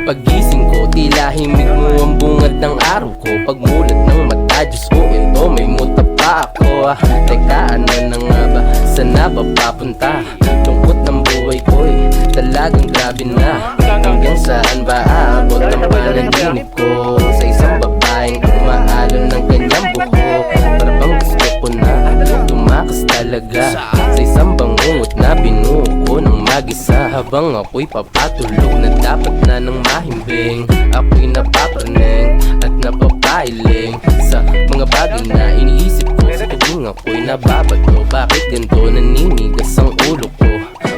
Pagising ko, tila himig mo ang bungad ng araw ko. Pagmulat ng mata, Diyos ko, ito may muta pa ako. Teka, ano na nga ba? Saan na ba papunta? Lungkot ng buhay ko'y talagang grabe na. Hanggang saan ba aabot ang panaginip ko? Sa isang babaeng umaalon ng kanyang buhok. Para bang gusto ko na tumakas talaga. Sa isang bangungot na binuo ko ng mag-isa. Habang ako'y papatulog na dapat na nang mahimbing. Ako'y napapraning at napapailing sa mga bagay na iniisip ko. Sa tuwing ako'y nababato, bakit ganito naninigas ang ulo ko?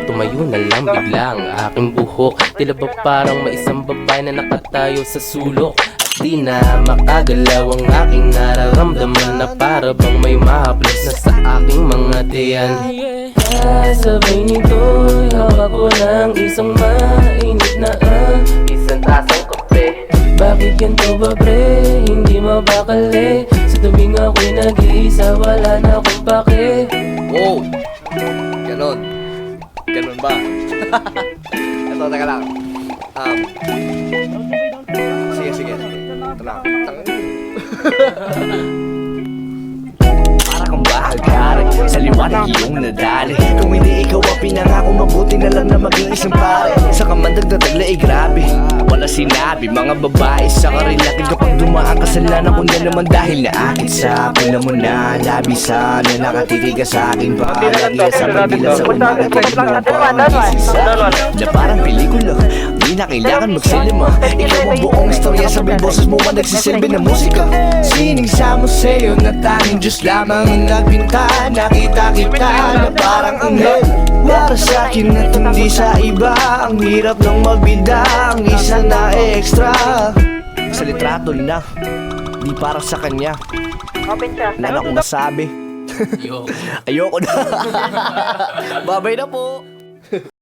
Tumayo na lang bigla ang aking buhok. Tila ba parang may isang babae na nakatayo sa sulok. At di na makagalaw ang aking nararamdaman, na para bang may mahaplas na sa aking mga tiyan. Sabay nito'y hawak ko ng isang mainit na isang tasang kape. Bakit ganito ba pre? Hindi mabakali. Sa tuwing ako'y nag-iisa, wala na akong pake. Wow! Ganon. Ganon ba? Ito, teka lang. Sige. Ito lang. Para kang bahagari, sa liwanag iyong nadali. Kung hindi ikaw ang pinangako, mabuti na lang na maging isang pare. Sa kamandag na tagla ay grabe, wala sinabi mga babae sa karilakin. Kapag dumaan kasalanan ko na naman dahil naakit sa akin na mo na labisan na nakatitig sa akin. Palagi sa kabila sa umaga, kahit mo ang pangising sa akin. Na parang pelikula, di na kailangan magsilima. Ikaw ang buong istorya, sabay boses mo man nagsisilbi na musika. Sinigsa mo sa'yo na tanging Diyos lamang ang nagbinta. Nakita kita na parang anghel para sa'kin at hindi sa iba. Ang hirap ng magbida, ang isa na extra. Sa litrato na, di para sa kanya. Wala na akong masabi. Ayoko na. Babay na po.